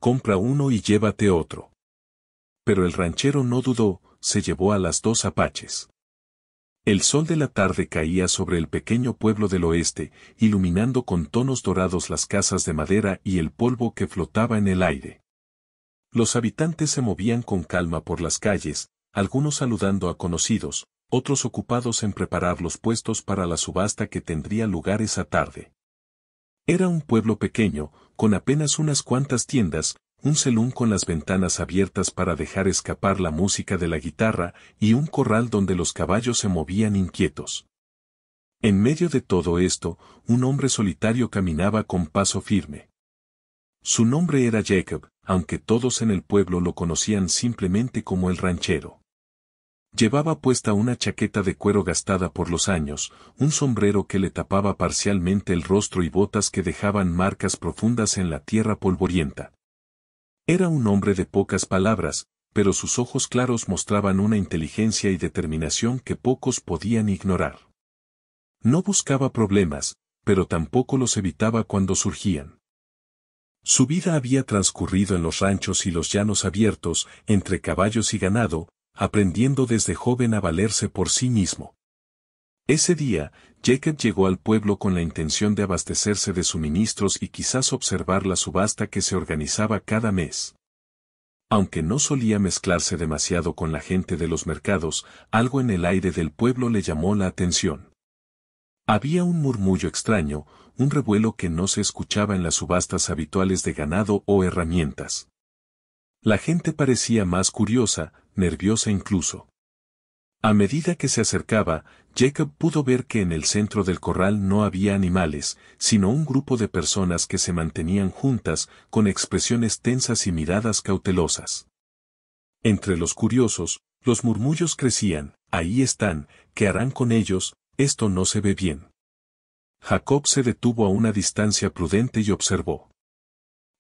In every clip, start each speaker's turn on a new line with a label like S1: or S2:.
S1: compra uno y llévate otro. Pero el ranchero no dudó, se llevó a las dos apaches. El sol de la tarde caía sobre el pequeño pueblo del oeste, iluminando con tonos dorados las casas de madera y el polvo que flotaba en el aire. Los habitantes se movían con calma por las calles, algunos saludando a conocidos, otros ocupados en preparar los puestos para la subasta que tendría lugar esa tarde. Era un pueblo pequeño, con apenas unas cuantas tiendas, un selún con las ventanas abiertas para dejar escapar la música de la guitarra y un corral donde los caballos se movían inquietos. En medio de todo esto, un hombre solitario caminaba con paso firme. Su nombre era Jacob, aunque todos en el pueblo lo conocían simplemente como el ranchero. Llevaba puesta una chaqueta de cuero gastada por los años, un sombrero que le tapaba parcialmente el rostro y botas que dejaban marcas profundas en la tierra polvorienta. Era un hombre de pocas palabras, pero sus ojos claros mostraban una inteligencia y determinación que pocos podían ignorar. No buscaba problemas, pero tampoco los evitaba cuando surgían. Su vida había transcurrido en los ranchos y los llanos abiertos, entre caballos y ganado, aprendiendo desde joven a valerse por sí mismo. Ese día, Jacob llegó al pueblo con la intención de abastecerse de suministros y quizás observar la subasta que se organizaba cada mes. Aunque no solía mezclarse demasiado con la gente de los mercados, algo en el aire del pueblo le llamó la atención. Había un murmullo extraño, un revuelo que no se escuchaba en las subastas habituales de ganado o herramientas. La gente parecía más curiosa, nerviosa incluso. A medida que se acercaba, Jacob pudo ver que en el centro del corral no había animales, sino un grupo de personas que se mantenían juntas, con expresiones tensas y miradas cautelosas. Entre los curiosos, los murmullos crecían: ahí están, ¿qué harán con ellos? Esto no se ve bien. Jacob se detuvo a una distancia prudente y observó.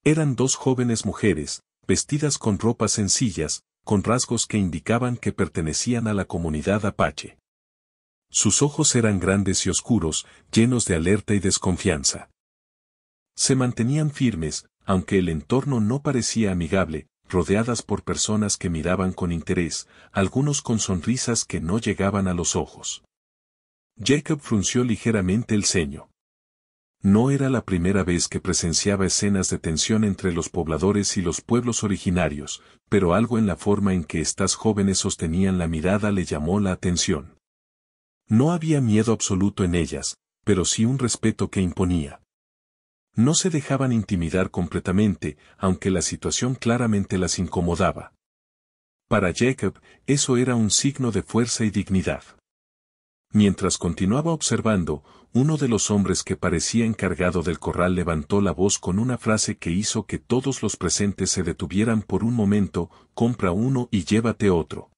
S1: Eran dos jóvenes mujeres, vestidas con ropas sencillas, con rasgos que indicaban que pertenecían a la comunidad apache. Sus ojos eran grandes y oscuros, llenos de alerta y desconfianza. Se mantenían firmes, aunque el entorno no parecía amigable, rodeadas por personas que miraban con interés, algunos con sonrisas que no llegaban a los ojos. Jacob frunció ligeramente el ceño. No era la primera vez que presenciaba escenas de tensión entre los pobladores y los pueblos originarios, pero algo en la forma en que estas jóvenes sostenían la mirada le llamó la atención. No había miedo absoluto en ellas, pero sí un respeto que imponía. No se dejaban intimidar completamente, aunque la situación claramente las incomodaba. Para Jacob, eso era un signo de fuerza y dignidad. Mientras continuaba observando, uno de los hombres que parecía encargado del corral levantó la voz con una frase que hizo que todos los presentes se detuvieran por un momento: compra uno y llévate otro.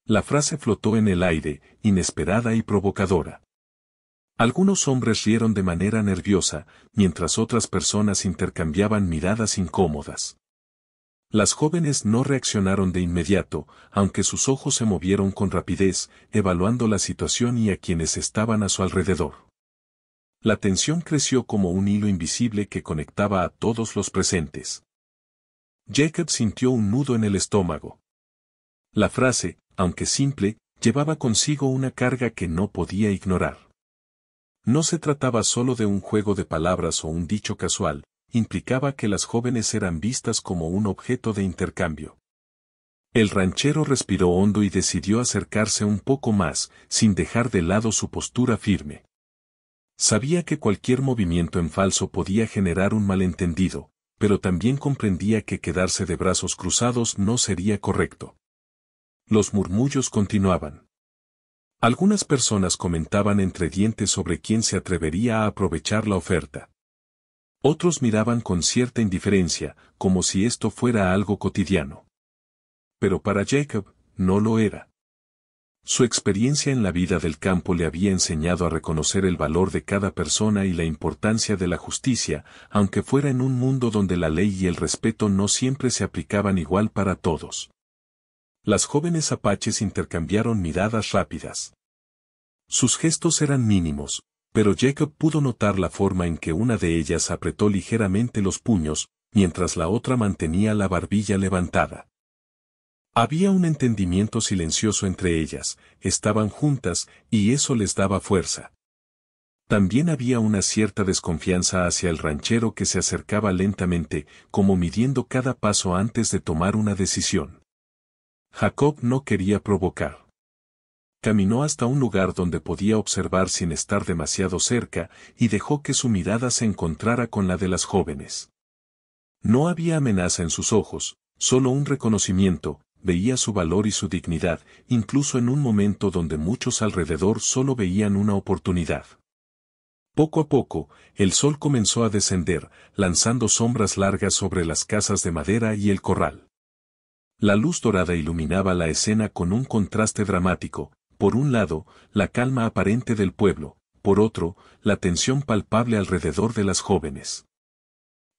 S1: La frase flotó en el aire, inesperada y provocadora. Algunos hombres rieron de manera nerviosa, mientras otras personas intercambiaban miradas incómodas. Las jóvenes no reaccionaron de inmediato, aunque sus ojos se movieron con rapidez, evaluando la situación y a quienes estaban a su alrededor. La tensión creció como un hilo invisible que conectaba a todos los presentes. Jacob sintió un nudo en el estómago. La frase, aunque simple, llevaba consigo una carga que no podía ignorar. No se trataba solo de un juego de palabras o un dicho casual, implicaba que las jóvenes eran vistas como un objeto de intercambio. El ranchero respiró hondo y decidió acercarse un poco más, sin dejar de lado su postura firme. Sabía que cualquier movimiento en falso podía generar un malentendido, pero también comprendía que quedarse de brazos cruzados no sería correcto. Los murmullos continuaban. Algunas personas comentaban entre dientes sobre quién se atrevería a aprovechar la oferta. Otros miraban con cierta indiferencia, como si esto fuera algo cotidiano. Pero para Jacob, no lo era. Su experiencia en la vida del campo le había enseñado a reconocer el valor de cada persona y la importancia de la justicia, aunque fuera en un mundo donde la ley y el respeto no siempre se aplicaban igual para todos. Las jóvenes apaches intercambiaron miradas rápidas. Sus gestos eran mínimos, pero Jacob pudo notar la forma en que una de ellas apretó ligeramente los puños, mientras la otra mantenía la barbilla levantada. Había un entendimiento silencioso entre ellas, estaban juntas, y eso les daba fuerza. También había una cierta desconfianza hacia el ranchero que se acercaba lentamente, como midiendo cada paso antes de tomar una decisión. Jacob no quería provocar. Caminó hasta un lugar donde podía observar sin estar demasiado cerca, y dejó que su mirada se encontrara con la de las jóvenes. No había amenaza en sus ojos, solo un reconocimiento, veía su valor y su dignidad, incluso en un momento donde muchos alrededor solo veían una oportunidad. Poco a poco, el sol comenzó a descender, lanzando sombras largas sobre las casas de madera y el corral. La luz dorada iluminaba la escena con un contraste dramático, por un lado, la calma aparente del pueblo, por otro, la tensión palpable alrededor de las jóvenes.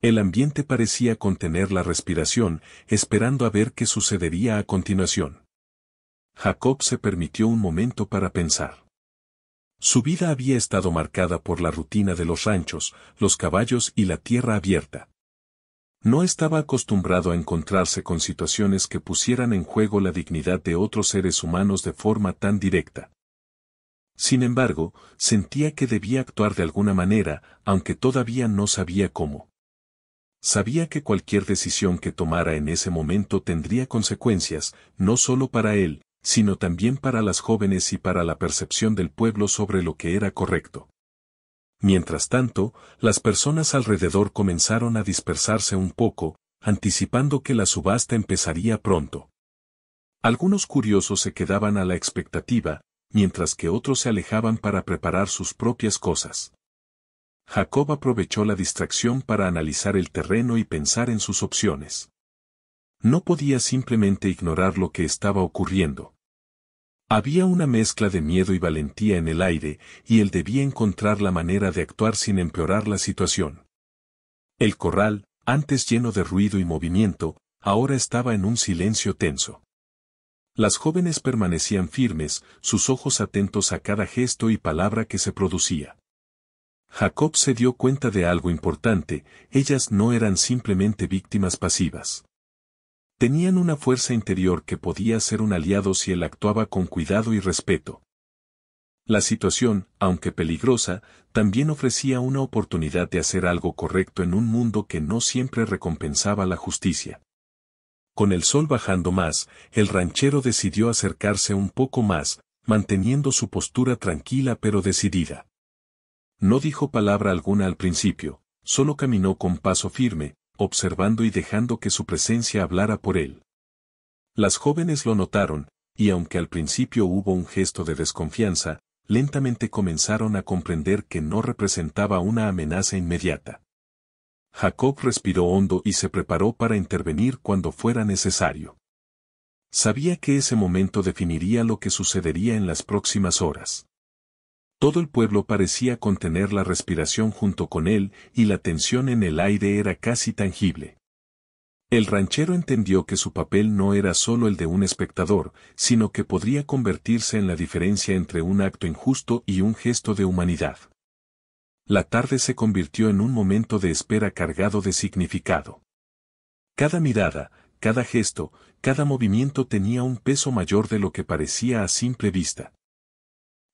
S1: El ambiente parecía contener la respiración, esperando a ver qué sucedería a continuación. Jacob se permitió un momento para pensar. Su vida había estado marcada por la rutina de los ranchos, los caballos y la tierra abierta. No estaba acostumbrado a encontrarse con situaciones que pusieran en juego la dignidad de otros seres humanos de forma tan directa. Sin embargo, sentía que debía actuar de alguna manera, aunque todavía no sabía cómo. Sabía que cualquier decisión que tomara en ese momento tendría consecuencias, no solo para él, sino también para las jóvenes y para la percepción del pueblo sobre lo que era correcto. Mientras tanto, las personas alrededor comenzaron a dispersarse un poco, anticipando que la subasta empezaría pronto. Algunos curiosos se quedaban a la expectativa, mientras que otros se alejaban para preparar sus propias cosas. Jacob aprovechó la distracción para analizar el terreno y pensar en sus opciones. No podía simplemente ignorar lo que estaba ocurriendo. Había una mezcla de miedo y valentía en el aire, y él debía encontrar la manera de actuar sin empeorar la situación. El corral, antes lleno de ruido y movimiento, ahora estaba en un silencio tenso. Las jóvenes permanecían firmes, sus ojos atentos a cada gesto y palabra que se producía. Jacob se dio cuenta de algo importante, ellas no eran simplemente víctimas pasivas. Tenían una fuerza interior que podía ser un aliado si él actuaba con cuidado y respeto. La situación, aunque peligrosa, también ofrecía una oportunidad de hacer algo correcto en un mundo que no siempre recompensaba la justicia. Con el sol bajando más, el ranchero decidió acercarse un poco más, manteniendo su postura tranquila pero decidida. No dijo palabra alguna al principio, solo caminó con paso firme, observando y dejando que su presencia hablara por él. Las jóvenes lo notaron, y aunque al principio hubo un gesto de desconfianza, lentamente comenzaron a comprender que no representaba una amenaza inmediata. Jacob respiró hondo y se preparó para intervenir cuando fuera necesario. Sabía que ese momento definiría lo que sucedería en las próximas horas. Todo el pueblo parecía contener la respiración junto con él, y la tensión en el aire era casi tangible. El ranchero entendió que su papel no era solo el de un espectador, sino que podría convertirse en la diferencia entre un acto injusto y un gesto de humanidad. La tarde se convirtió en un momento de espera cargado de significado. Cada mirada, cada gesto, cada movimiento tenía un peso mayor de lo que parecía a simple vista.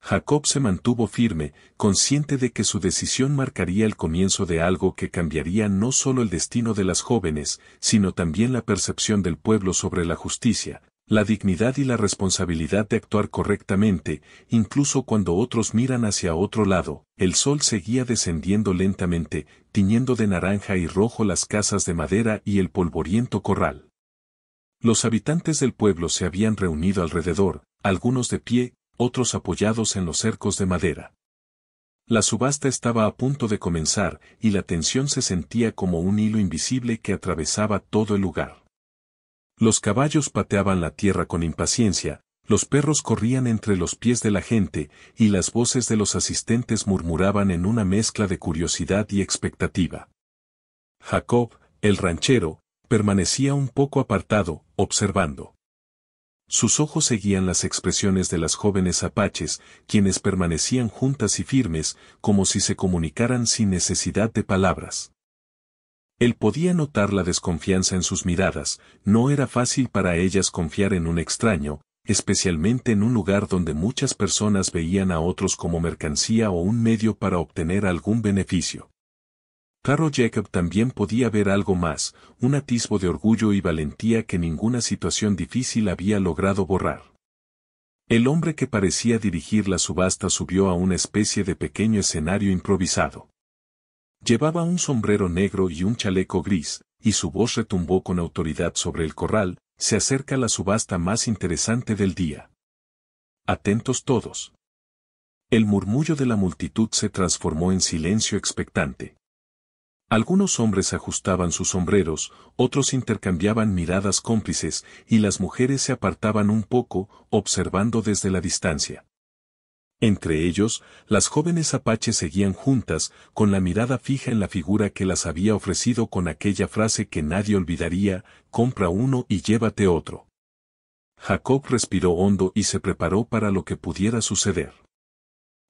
S1: Jacob se mantuvo firme, consciente de que su decisión marcaría el comienzo de algo que cambiaría no solo el destino de las jóvenes, sino también la percepción del pueblo sobre la justicia, la dignidad y la responsabilidad de actuar correctamente, incluso cuando otros miran hacia otro lado. El sol seguía descendiendo lentamente, tiñendo de naranja y rojo las casas de madera y el polvoriento corral. Los habitantes del pueblo se habían reunido alrededor, algunos de pie, otros apoyados en los cercos de madera. La subasta estaba a punto de comenzar, y la tensión se sentía como un hilo invisible que atravesaba todo el lugar. Los caballos pateaban la tierra con impaciencia, los perros corrían entre los pies de la gente, y las voces de los asistentes murmuraban en una mezcla de curiosidad y expectativa. Jacob, el ranchero, permanecía un poco apartado, observando. Sus ojos seguían las expresiones de las jóvenes apaches, quienes permanecían juntas y firmes, como si se comunicaran sin necesidad de palabras. Él podía notar la desconfianza en sus miradas, no era fácil para ellas confiar en un extraño, especialmente en un lugar donde muchas personas veían a otros como mercancía o un medio para obtener algún beneficio. Claro, Jacob también podía ver algo más, un atisbo de orgullo y valentía que ninguna situación difícil había logrado borrar. El hombre que parecía dirigir la subasta subió a una especie de pequeño escenario improvisado. Llevaba un sombrero negro y un chaleco gris, y su voz retumbó con autoridad sobre el corral: se acerca la subasta más interesante del día. Atentos todos. El murmullo de la multitud se transformó en silencio expectante. Algunos hombres ajustaban sus sombreros, otros intercambiaban miradas cómplices, y las mujeres se apartaban un poco, observando desde la distancia. Entre ellos, las jóvenes apaches seguían juntas, con la mirada fija en la figura que las había ofrecido con aquella frase que nadie olvidaría: compra uno y llévate otro. Jacob respiró hondo y se preparó para lo que pudiera suceder.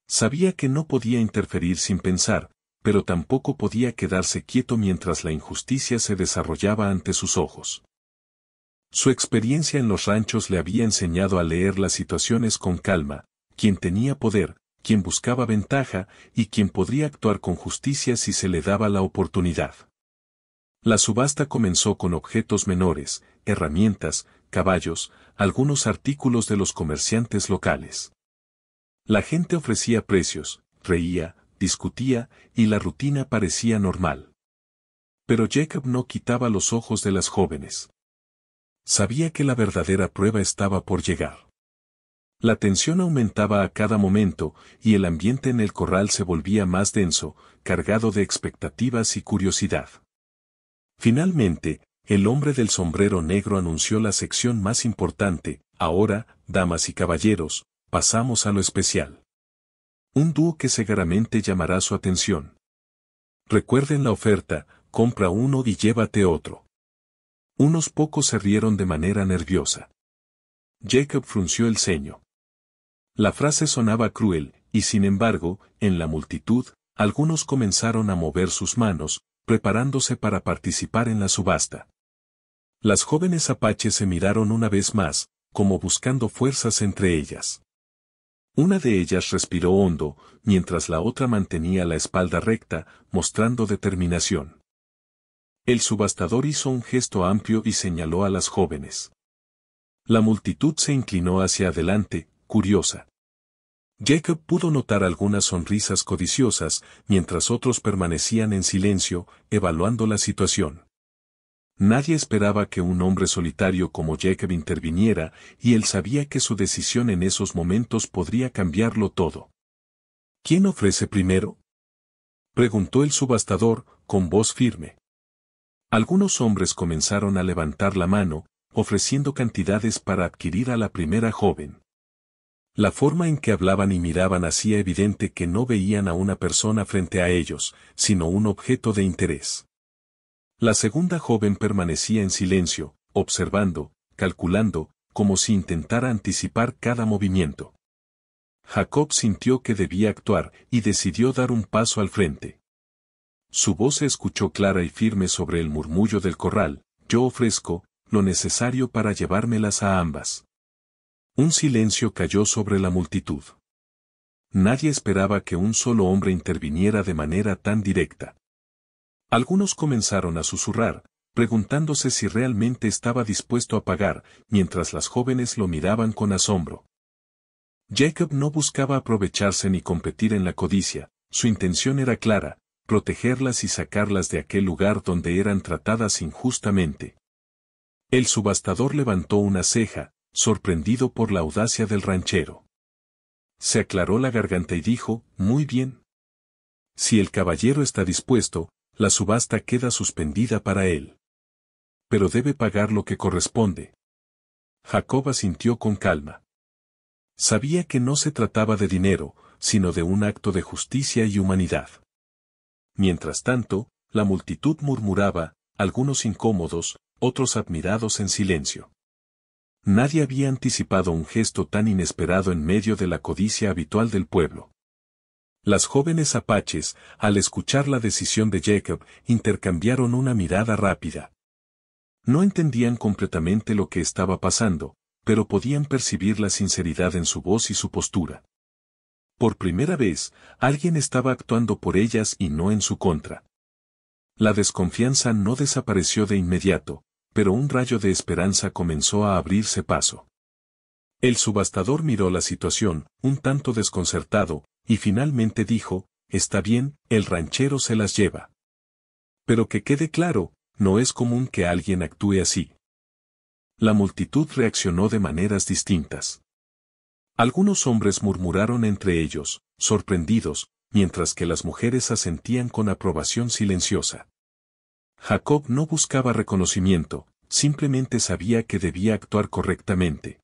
S1: Sabía que no podía interferir sin pensar, pero tampoco podía quedarse quieto mientras la injusticia se desarrollaba ante sus ojos. Su experiencia en los ranchos le había enseñado a leer las situaciones con calma: quien tenía poder, quien buscaba ventaja, y quien podría actuar con justicia si se le daba la oportunidad. La subasta comenzó con objetos menores, herramientas, caballos, algunos artículos de los comerciantes locales. La gente ofrecía precios, reía, discutía, y la rutina parecía normal. Pero Jacob no quitaba los ojos de las jóvenes. Sabía que la verdadera prueba estaba por llegar. La tensión aumentaba a cada momento, y el ambiente en el corral se volvía más denso, cargado de expectativas y curiosidad. Finalmente, el hombre del sombrero negro anunció la sección más importante: ahora, damas y caballeros, pasamos a lo especial. Un dúo que seguramente llamará su atención. Recuerden la oferta: compra uno y llévate otro. Unos pocos se rieron de manera nerviosa. Jacob frunció el ceño. La frase sonaba cruel, y sin embargo, en la multitud, algunos comenzaron a mover sus manos, preparándose para participar en la subasta. Las jóvenes apaches se miraron una vez más, como buscando fuerzas entre ellas. Una de ellas respiró hondo, mientras la otra mantenía la espalda recta, mostrando determinación. El subastador hizo un gesto amplio y señaló a las jóvenes. La multitud se inclinó hacia adelante, curiosa. Jacob pudo notar algunas sonrisas codiciosas, mientras otros permanecían en silencio, evaluando la situación. Nadie esperaba que un hombre solitario como Jacob interviniera, y él sabía que su decisión en esos momentos podría cambiarlo todo. ¿Quién ofrece primero?, preguntó el subastador, con voz firme. Algunos hombres comenzaron a levantar la mano, ofreciendo cantidades para adquirir a la primera joven. La forma en que hablaban y miraban hacía evidente que no veían a una persona frente a ellos, sino un objeto de interés. La segunda joven permanecía en silencio, observando, calculando, como si intentara anticipar cada movimiento. Jacob sintió que debía actuar, y decidió dar un paso al frente. Su voz se escuchó clara y firme sobre el murmullo del corral: yo ofrezco lo necesario para llevármelas a ambas. Un silencio cayó sobre la multitud. Nadie esperaba que un solo hombre interviniera de manera tan directa. Algunos comenzaron a susurrar, preguntándose si realmente estaba dispuesto a pagar, mientras las jóvenes lo miraban con asombro. Jacob no buscaba aprovecharse ni competir en la codicia, su intención era clara: protegerlas y sacarlas de aquel lugar donde eran tratadas injustamente. El subastador levantó una ceja, sorprendido por la audacia del ranchero. Se aclaró la garganta y dijo: muy bien. Si el caballero está dispuesto, la subasta queda suspendida para él. Pero debe pagar lo que corresponde. Jacob asintió con calma. Sabía que no se trataba de dinero, sino de un acto de justicia y humanidad. Mientras tanto, la multitud murmuraba, algunos incómodos, otros admirados en silencio. Nadie había anticipado un gesto tan inesperado en medio de la codicia habitual del pueblo. Las jóvenes apaches, al escuchar la decisión de Jacob, intercambiaron una mirada rápida. No entendían completamente lo que estaba pasando, pero podían percibir la sinceridad en su voz y su postura. Por primera vez, alguien estaba actuando por ellas y no en su contra. La desconfianza no desapareció de inmediato, pero un rayo de esperanza comenzó a abrirse paso. El subastador miró la situación, un tanto desconcertado, y finalmente dijo, «Está bien, el ranchero se las lleva. Pero que quede claro, no es común que alguien actúe así». La multitud reaccionó de maneras distintas. Algunos hombres murmuraron entre ellos, sorprendidos, mientras que las mujeres asentían con aprobación silenciosa. Jacob no buscaba reconocimiento, simplemente sabía que debía actuar correctamente.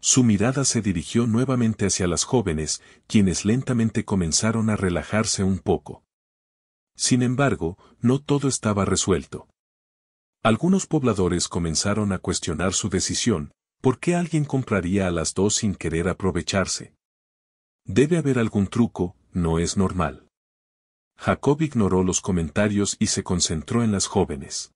S1: Su mirada se dirigió nuevamente hacia las jóvenes, quienes lentamente comenzaron a relajarse un poco. Sin embargo, no todo estaba resuelto. Algunos pobladores comenzaron a cuestionar su decisión. ¿Por qué alguien compraría a las dos sin querer aprovecharse? Debe haber algún truco, no es normal. Jacob ignoró los comentarios y se concentró en las jóvenes.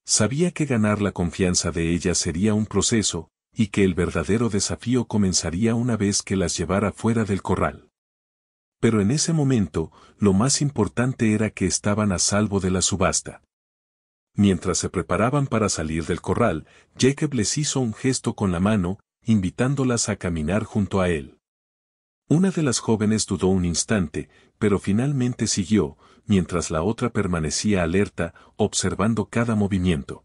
S1: Sabía que ganar la confianza de ellas sería un proceso, y que el verdadero desafío comenzaría una vez que las llevara fuera del corral. Pero en ese momento, lo más importante era que estaban a salvo de la subasta. Mientras se preparaban para salir del corral, Jacob les hizo un gesto con la mano, invitándolas a caminar junto a él. Una de las jóvenes dudó un instante, pero finalmente siguió, mientras la otra permanecía alerta, observando cada movimiento.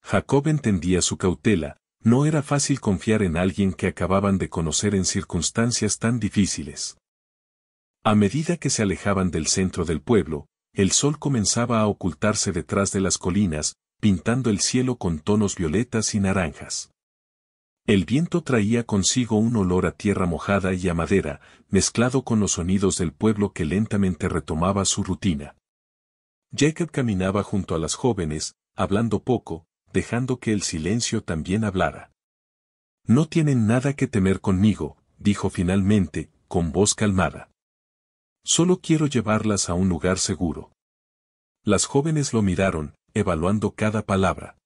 S1: Jacob entendía su cautela, no era fácil confiar en alguien que acababan de conocer en circunstancias tan difíciles. A medida que se alejaban del centro del pueblo, el sol comenzaba a ocultarse detrás de las colinas, pintando el cielo con tonos violetas y naranjas. El viento traía consigo un olor a tierra mojada y a madera, mezclado con los sonidos del pueblo que lentamente retomaba su rutina. Jacob caminaba junto a las jóvenes, hablando poco, dejando que el silencio también hablara. «No tienen nada que temer conmigo», dijo finalmente, con voz calmada. «Solo quiero llevarlas a un lugar seguro». Las jóvenes lo miraron, evaluando cada palabra.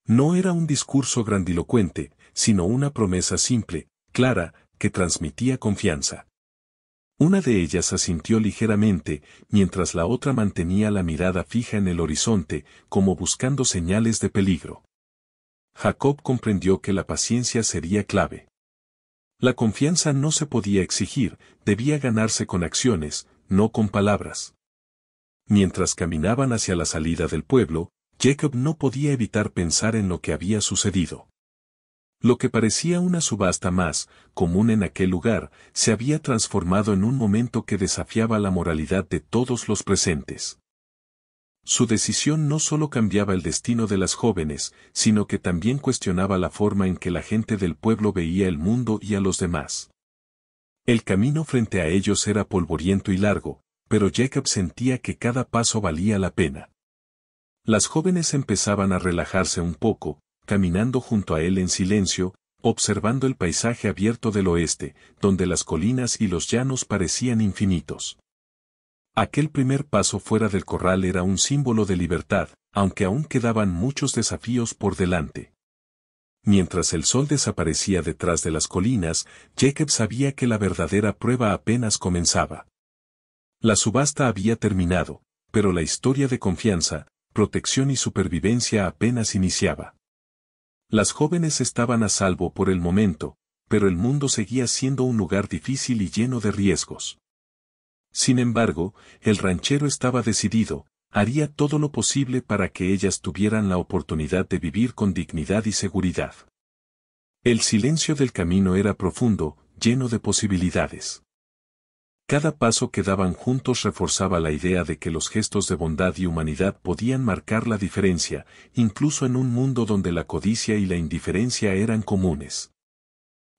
S1: No era un discurso grandilocuente, sino una promesa simple, clara, que transmitía confianza. Una de ellas asintió ligeramente, mientras la otra mantenía la mirada fija en el horizonte, como buscando señales de peligro. Jacob comprendió que la paciencia sería clave. La confianza no se podía exigir, debía ganarse con acciones, no con palabras. Mientras caminaban hacia la salida del pueblo, Jacob no podía evitar pensar en lo que había sucedido. Lo que parecía una subasta más común en aquel lugar, se había transformado en un momento que desafiaba la moralidad de todos los presentes. Su decisión no solo cambiaba el destino de las jóvenes, sino que también cuestionaba la forma en que la gente del pueblo veía el mundo y a los demás. El camino frente a ellos era polvoriento y largo, pero Jacob sentía que cada paso valía la pena. Las jóvenes empezaban a relajarse un poco, caminando junto a él en silencio, observando el paisaje abierto del oeste, donde las colinas y los llanos parecían infinitos. Aquel primer paso fuera del corral era un símbolo de libertad, aunque aún quedaban muchos desafíos por delante. Mientras el sol desaparecía detrás de las colinas, Jacob sabía que la verdadera prueba apenas comenzaba. La subasta había terminado, pero la historia de confianza, protección y supervivencia apenas iniciaba. Las jóvenes estaban a salvo por el momento, pero el mundo seguía siendo un lugar difícil y lleno de riesgos. Sin embargo, el ranchero estaba decidido, haría todo lo posible para que ellas tuvieran la oportunidad de vivir con dignidad y seguridad. El silencio del camino era profundo, lleno de posibilidades. Cada paso que daban juntos reforzaba la idea de que los gestos de bondad y humanidad podían marcar la diferencia, incluso en un mundo donde la codicia y la indiferencia eran comunes.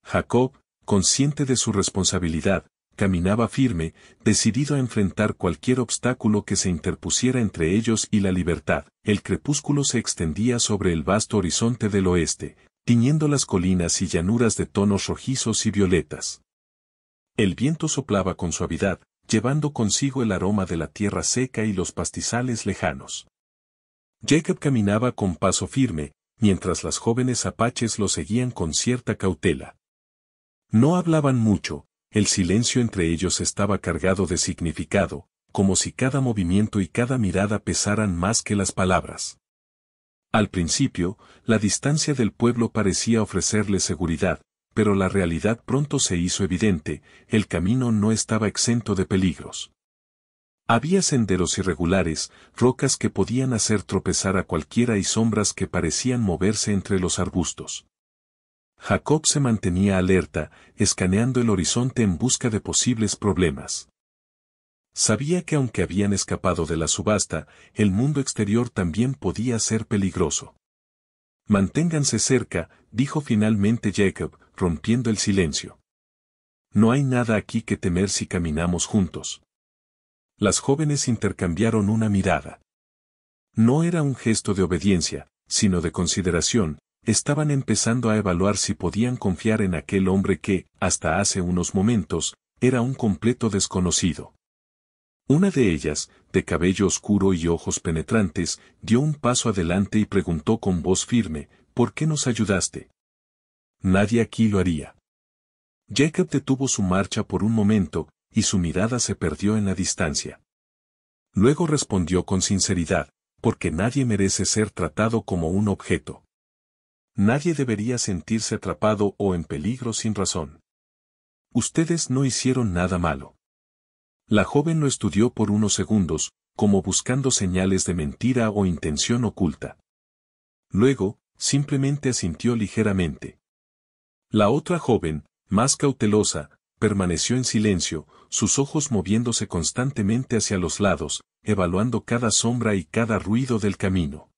S1: Jacob, consciente de su responsabilidad, caminaba firme, decidido a enfrentar cualquier obstáculo que se interpusiera entre ellos y la libertad. El crepúsculo se extendía sobre el vasto horizonte del oeste, tiñendo las colinas y llanuras de tonos rojizos y violetas. El viento soplaba con suavidad, llevando consigo el aroma de la tierra seca y los pastizales lejanos. Jacob caminaba con paso firme, mientras las jóvenes apaches lo seguían con cierta cautela. No hablaban mucho, el silencio entre ellos estaba cargado de significado, como si cada movimiento y cada mirada pesaran más que las palabras. Al principio, la distancia del pueblo parecía ofrecerle seguridad, pero la realidad pronto se hizo evidente, el camino no estaba exento de peligros. Había senderos irregulares, rocas que podían hacer tropezar a cualquiera y sombras que parecían moverse entre los arbustos. Jacob se mantenía alerta, escaneando el horizonte en busca de posibles problemas. Sabía que aunque habían escapado de la subasta, el mundo exterior también podía ser peligroso. Manténganse cerca, dijo finalmente Jacob, rompiendo el silencio. No hay nada aquí que temer si caminamos juntos. Las jóvenes intercambiaron una mirada. No era un gesto de obediencia, sino de consideración, estaban empezando a evaluar si podían confiar en aquel hombre que, hasta hace unos momentos, era un completo desconocido. Una de ellas, de cabello oscuro y ojos penetrantes, dio un paso adelante y preguntó con voz firme, ¿por qué nos ayudaste? Nadie aquí lo haría. Jacob detuvo su marcha por un momento, y su mirada se perdió en la distancia. Luego respondió con sinceridad, porque nadie merece ser tratado como un objeto. Nadie debería sentirse atrapado o en peligro sin razón. Ustedes no hicieron nada malo. La joven lo estudió por unos segundos, como buscando señales de mentira o intención oculta. Luego, simplemente asintió ligeramente. La otra joven, más cautelosa, permaneció en silencio, sus ojos moviéndose constantemente hacia los lados, evaluando cada sombra y cada ruido del camino.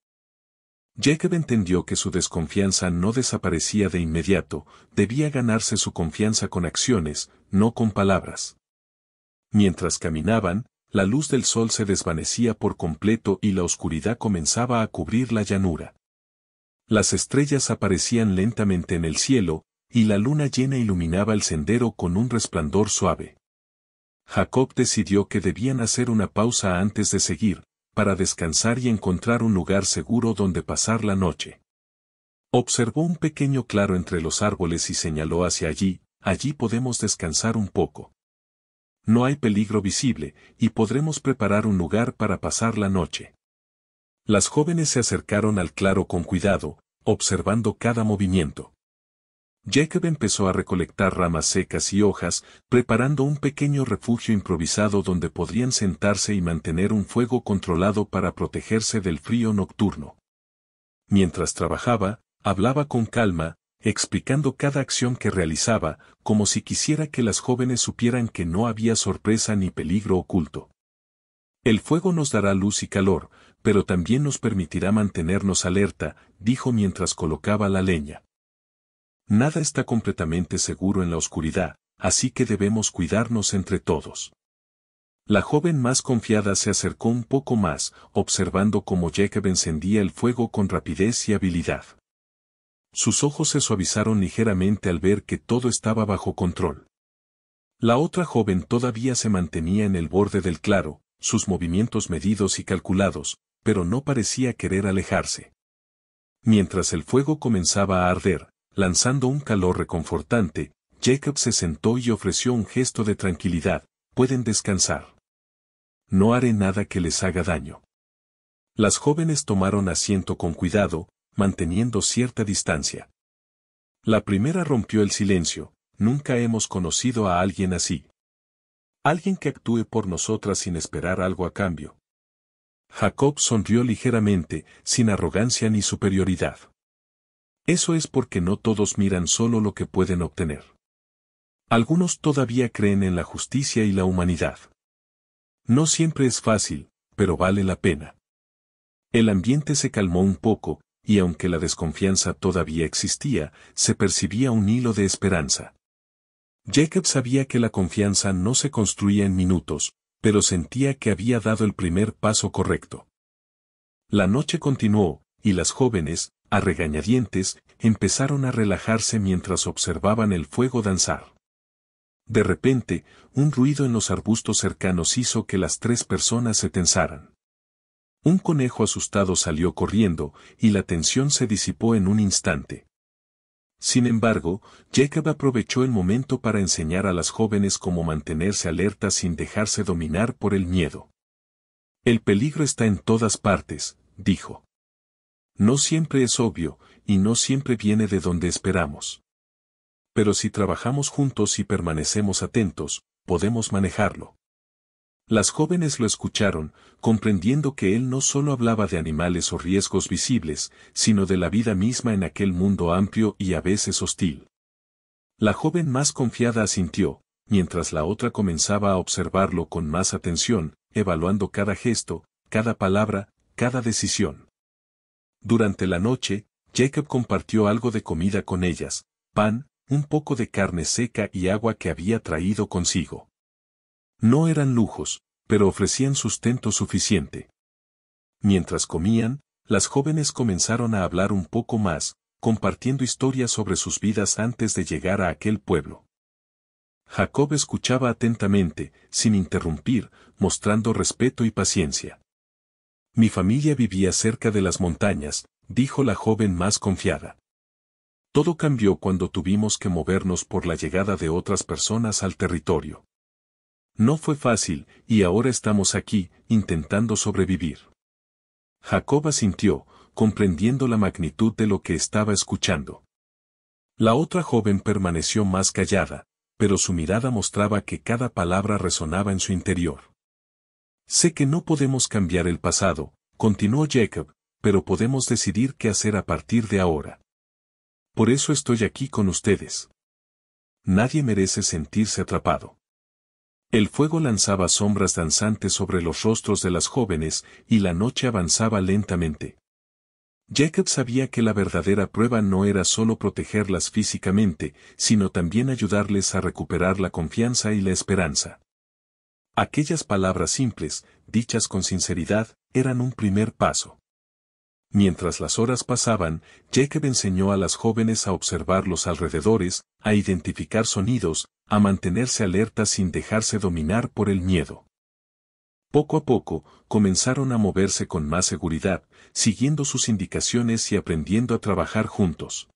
S1: Jacob entendió que su desconfianza no desaparecía de inmediato, debía ganarse su confianza con acciones, no con palabras. Mientras caminaban, la luz del sol se desvanecía por completo y la oscuridad comenzaba a cubrir la llanura. Las estrellas aparecían lentamente en el cielo, y la luna llena iluminaba el sendero con un resplandor suave. Jacob decidió que debían hacer una pausa antes de seguir, para descansar y encontrar un lugar seguro donde pasar la noche. Observó un pequeño claro entre los árboles y señaló hacia allí, allí podemos descansar un poco. No hay peligro visible, y podremos preparar un lugar para pasar la noche. Las jóvenes se acercaron al claro con cuidado, observando cada movimiento. Jacob empezó a recolectar ramas secas y hojas, preparando un pequeño refugio improvisado donde podrían sentarse y mantener un fuego controlado para protegerse del frío nocturno. Mientras trabajaba, hablaba con calma, explicando cada acción que realizaba, como si quisiera que las jóvenes supieran que no había sorpresa ni peligro oculto. El fuego nos dará luz y calor, pero también nos permitirá mantenernos alerta, dijo mientras colocaba la leña. Nada está completamente seguro en la oscuridad, así que debemos cuidarnos entre todos. La joven más confiada se acercó un poco más, observando cómo Jacob encendía el fuego con rapidez y habilidad. Sus ojos se suavizaron ligeramente al ver que todo estaba bajo control. La otra joven todavía se mantenía en el borde del claro, sus movimientos medidos y calculados, pero no parecía querer alejarse. Mientras el fuego comenzaba a arder, lanzando un calor reconfortante, Jacob se sentó y ofreció un gesto de tranquilidad, pueden descansar. No haré nada que les haga daño. Las jóvenes tomaron asiento con cuidado, manteniendo cierta distancia. La primera rompió el silencio, nunca hemos conocido a alguien así. Alguien que actúe por nosotras sin esperar algo a cambio. Jacob sonrió ligeramente, sin arrogancia ni superioridad. Eso es porque no todos miran solo lo que pueden obtener. Algunos todavía creen en la justicia y la humanidad. No siempre es fácil, pero vale la pena. El ambiente se calmó un poco, y aunque la desconfianza todavía existía, se percibía un hilo de esperanza. Jacob sabía que la confianza no se construía en minutos, pero sentía que había dado el primer paso correcto. La noche continuó, y las jóvenes, a regañadientes, empezaron a relajarse mientras observaban el fuego danzar. De repente, un ruido en los arbustos cercanos hizo que las tres personas se tensaran. Un conejo asustado salió corriendo, y la tensión se disipó en un instante. Sin embargo, Jacob aprovechó el momento para enseñar a las jóvenes cómo mantenerse alertas sin dejarse dominar por el miedo. El peligro está en todas partes, dijo. No siempre es obvio, y no siempre viene de donde esperamos. Pero si trabajamos juntos y permanecemos atentos, podemos manejarlo. Las jóvenes lo escucharon, comprendiendo que él no solo hablaba de animales o riesgos visibles, sino de la vida misma en aquel mundo amplio y a veces hostil. La joven más confiada asintió, mientras la otra comenzaba a observarlo con más atención, evaluando cada gesto, cada palabra, cada decisión. Durante la noche, Jacob compartió algo de comida con ellas, pan, un poco de carne seca y agua que había traído consigo. No eran lujos, pero ofrecían sustento suficiente. Mientras comían, las jóvenes comenzaron a hablar un poco más, compartiendo historias sobre sus vidas antes de llegar a aquel pueblo. Jacob escuchaba atentamente, sin interrumpir, mostrando respeto y paciencia. Mi familia vivía cerca de las montañas, dijo la joven más confiada. Todo cambió cuando tuvimos que movernos por la llegada de otras personas al territorio. No fue fácil, y ahora estamos aquí, intentando sobrevivir. Jacob asintió, comprendiendo la magnitud de lo que estaba escuchando. La otra joven permaneció más callada, pero su mirada mostraba que cada palabra resonaba en su interior. Sé que no podemos cambiar el pasado, continuó Jacob, pero podemos decidir qué hacer a partir de ahora. Por eso estoy aquí con ustedes. Nadie merece sentirse atrapado. El fuego lanzaba sombras danzantes sobre los rostros de las jóvenes, y la noche avanzaba lentamente. Jacob sabía que la verdadera prueba no era solo protegerlas físicamente, sino también ayudarles a recuperar la confianza y la esperanza. Aquellas palabras simples, dichas con sinceridad, eran un primer paso. Mientras las horas pasaban, Jacob enseñó a las jóvenes a observar los alrededores, a identificar sonidos, a mantenerse alertas sin dejarse dominar por el miedo. Poco a poco, comenzaron a moverse con más seguridad, siguiendo sus indicaciones y aprendiendo a trabajar juntos.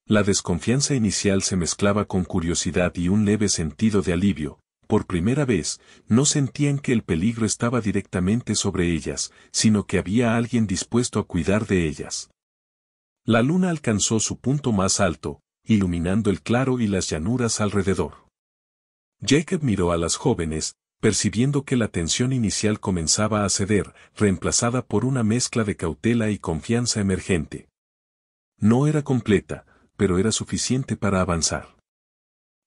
S1: La desconfianza inicial se mezclaba con curiosidad y un leve sentido de alivio. Por primera vez, no sentían que el peligro estaba directamente sobre ellas, sino que había alguien dispuesto a cuidar de ellas. La luna alcanzó su punto más alto, iluminando el claro y las llanuras alrededor. Jacob miró a las jóvenes, percibiendo que la tensión inicial comenzaba a ceder, reemplazada por una mezcla de cautela y confianza emergente. No era completa, pero era suficiente para avanzar.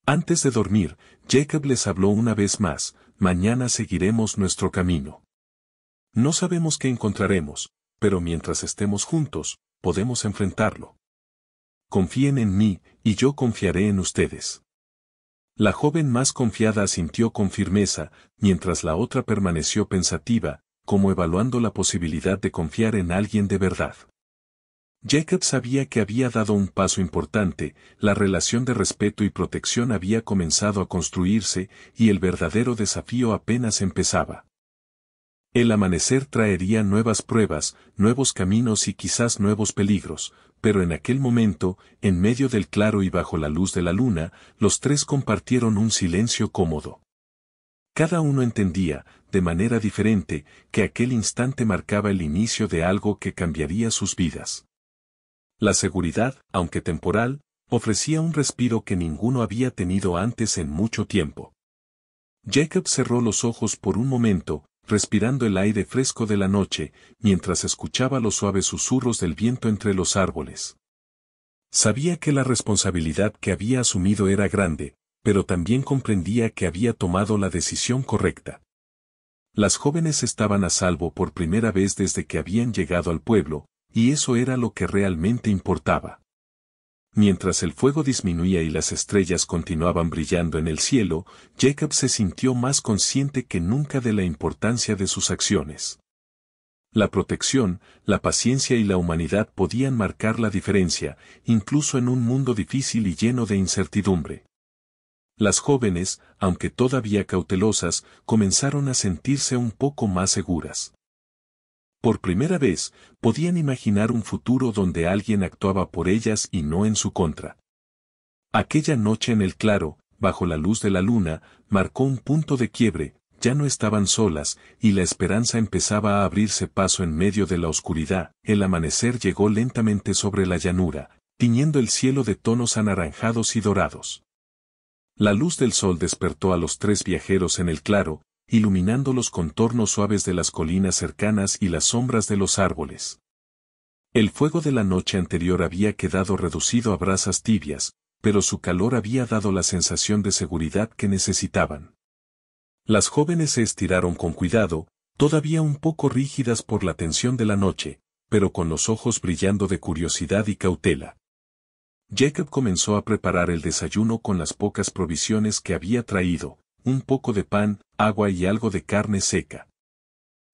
S1: Antes de dormir, Jacob les habló una vez más: mañana seguiremos nuestro camino. No sabemos qué encontraremos, pero mientras estemos juntos, podemos enfrentarlo. Confíen en mí, y yo confiaré en ustedes. La joven más confiada asintió con firmeza, mientras la otra permaneció pensativa, como evaluando la posibilidad de confiar en alguien de verdad. Jacob sabía que había dado un paso importante, la relación de respeto y protección había comenzado a construirse, y el verdadero desafío apenas empezaba. El amanecer traería nuevas pruebas, nuevos caminos y quizás nuevos peligros, pero en aquel momento, en medio del claro y bajo la luz de la luna, los tres compartieron un silencio cómodo. Cada uno entendía, de manera diferente, que aquel instante marcaba el inicio de algo que cambiaría sus vidas. La seguridad, aunque temporal, ofrecía un respiro que ninguno había tenido antes en mucho tiempo. Jacob cerró los ojos por un momento, respirando el aire fresco de la noche, mientras escuchaba los suaves susurros del viento entre los árboles. Sabía que la responsabilidad que había asumido era grande, pero también comprendía que había tomado la decisión correcta. Las jóvenes estaban a salvo por primera vez desde que habían llegado al pueblo, y eso era lo que realmente importaba. Mientras el fuego disminuía y las estrellas continuaban brillando en el cielo, Jacob se sintió más consciente que nunca de la importancia de sus acciones. La protección, la paciencia y la humanidad podían marcar la diferencia, incluso en un mundo difícil y lleno de incertidumbre. Las jóvenes, aunque todavía cautelosas, comenzaron a sentirse un poco más seguras. Por primera vez, podían imaginar un futuro donde alguien actuaba por ellas y no en su contra. Aquella noche en el claro, bajo la luz de la luna, marcó un punto de quiebre, ya no estaban solas, y la esperanza empezaba a abrirse paso en medio de la oscuridad. El amanecer llegó lentamente sobre la llanura, tiñendo el cielo de tonos anaranjados y dorados. La luz del sol despertó a los tres viajeros en el claro, iluminando los contornos suaves de las colinas cercanas y las sombras de los árboles. El fuego de la noche anterior había quedado reducido a brasas tibias, pero su calor había dado la sensación de seguridad que necesitaban. Las jóvenes se estiraron con cuidado, todavía un poco rígidas por la tensión de la noche, pero con los ojos brillando de curiosidad y cautela. Jacob comenzó a preparar el desayuno con las pocas provisiones que había traído, un poco de pan, agua y algo de carne seca.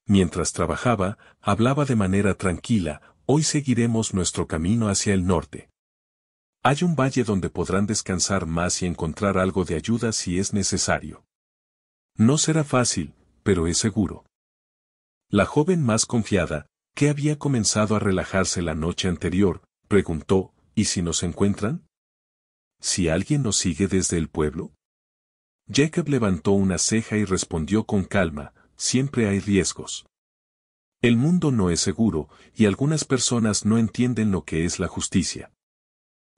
S1: Mientras trabajaba, hablaba de manera tranquila: hoy seguiremos nuestro camino hacia el norte. Hay un valle donde podrán descansar más y encontrar algo de ayuda si es necesario. No será fácil, pero es seguro. La joven más confiada, que había comenzado a relajarse la noche anterior, preguntó: ¿y si nos encuentran? ¿Si alguien nos sigue desde el pueblo? Jacob levantó una ceja y respondió con calma: siempre hay riesgos. El mundo no es seguro, y algunas personas no entienden lo que es la justicia.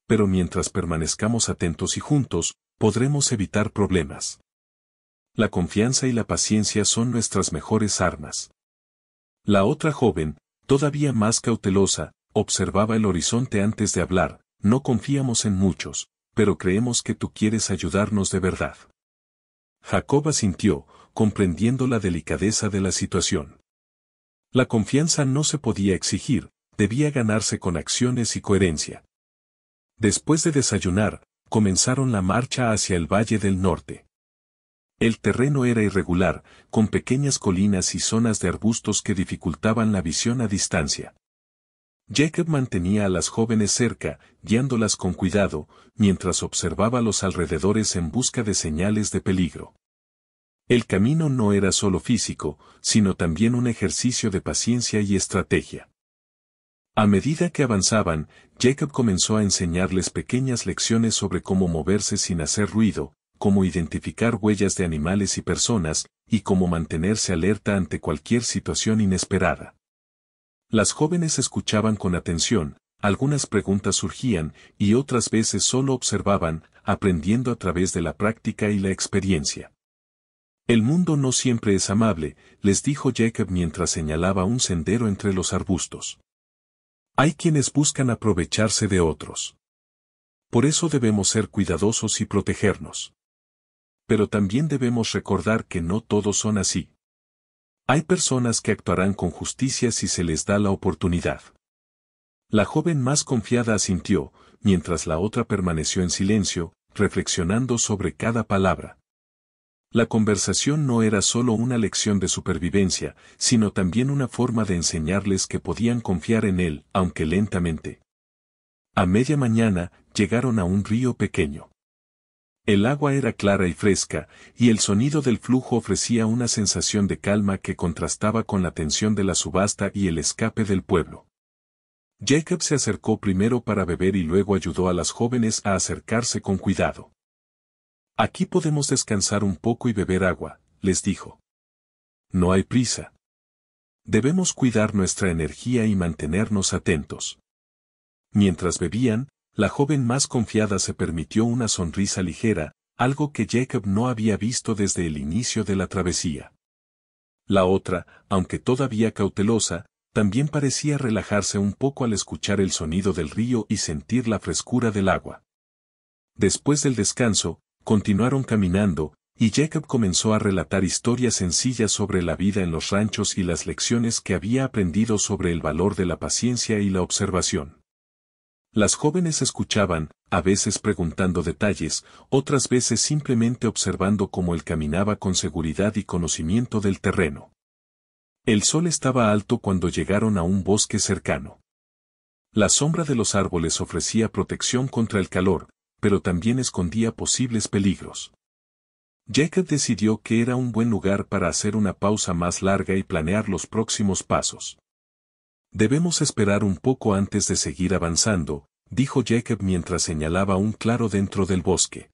S1: Pero mientras permanezcamos atentos y juntos, podremos evitar problemas. La confianza y la paciencia son nuestras mejores armas. La otra joven, todavía más cautelosa, observaba el horizonte antes de hablar: no confiamos en muchos, pero creemos que tú quieres ayudarnos de verdad. Jacob asintió, comprendiendo la delicadeza de la situación. La confianza no se podía exigir, debía ganarse con acciones y coherencia. Después de desayunar, comenzaron la marcha hacia el Valle del Norte. El terreno era irregular, con pequeñas colinas y zonas de arbustos que dificultaban la visión a distancia. Jacob mantenía a las jóvenes cerca, guiándolas con cuidado, mientras observaba los alrededores en busca de señales de peligro. El camino no era solo físico, sino también un ejercicio de paciencia y estrategia. A medida que avanzaban, Jacob comenzó a enseñarles pequeñas lecciones sobre cómo moverse sin hacer ruido, cómo identificar huellas de animales y personas, y cómo mantenerse alerta ante cualquier situación inesperada. Las jóvenes escuchaban con atención, algunas preguntas surgían, y otras veces solo observaban, aprendiendo a través de la práctica y la experiencia. El mundo no siempre es amable, les dijo Jacob mientras señalaba un sendero entre los arbustos. Hay quienes buscan aprovecharse de otros. Por eso debemos ser cuidadosos y protegernos. Pero también debemos recordar que no todos son así. Hay personas que actuarán con justicia si se les da la oportunidad. La joven más confiada asintió, mientras la otra permaneció en silencio, reflexionando sobre cada palabra. La conversación no era solo una lección de supervivencia, sino también una forma de enseñarles que podían confiar en él, aunque lentamente. A media mañana, llegaron a un río pequeño. El agua era clara y fresca, y el sonido del flujo ofrecía una sensación de calma que contrastaba con la tensión de la subasta y el escape del pueblo. Jacob se acercó primero para beber y luego ayudó a las jóvenes a acercarse con cuidado. Aquí podemos descansar un poco y beber agua, les dijo. No hay prisa. Debemos cuidar nuestra energía y mantenernos atentos. Mientras bebían, la joven más confiada se permitió una sonrisa ligera, algo que Jacob no había visto desde el inicio de la travesía. La otra, aunque todavía cautelosa, también parecía relajarse un poco al escuchar el sonido del río y sentir la frescura del agua. Después del descanso, continuaron caminando, y Jacob comenzó a relatar historias sencillas sobre la vida en los ranchos y las lecciones que había aprendido sobre el valor de la paciencia y la observación. Las jóvenes escuchaban, a veces preguntando detalles, otras veces simplemente observando cómo él caminaba con seguridad y conocimiento del terreno. El sol estaba alto cuando llegaron a un bosque cercano. La sombra de los árboles ofrecía protección contra el calor, pero también escondía posibles peligros. Jacob decidió que era un buen lugar para hacer una pausa más larga y planear los próximos pasos. Debemos esperar un poco antes de seguir avanzando, dijo Jacob mientras señalaba un claro dentro del bosque.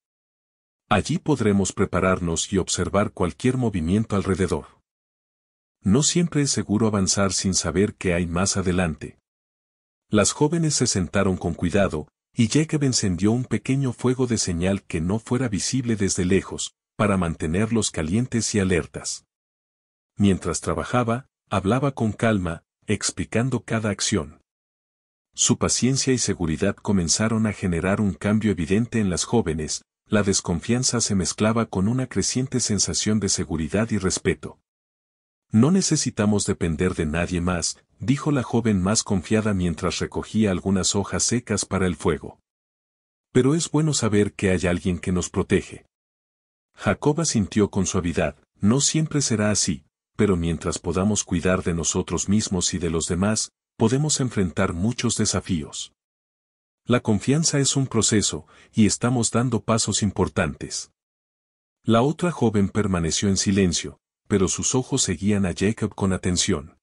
S1: Allí podremos prepararnos y observar cualquier movimiento alrededor. No siempre es seguro avanzar sin saber qué hay más adelante. Las jóvenes se sentaron con cuidado, y Jacob encendió un pequeño fuego de señal que no fuera visible desde lejos, para mantenerlos calientes y alertas. Mientras trabajaba, hablaba con calma, explicando cada acción. Su paciencia y seguridad comenzaron a generar un cambio evidente en las jóvenes, la desconfianza se mezclaba con una creciente sensación de seguridad y respeto. No necesitamos depender de nadie más, dijo la joven más confiada mientras recogía algunas hojas secas para el fuego. Pero es bueno saber que hay alguien que nos protege. Jacob asintió con suavidad, no siempre será así, pero mientras podamos cuidar de nosotros mismos y de los demás, podemos enfrentar muchos desafíos. La confianza es un proceso, y estamos dando pasos importantes. La otra joven permaneció en silencio, pero sus ojos seguían a Jacob con atención.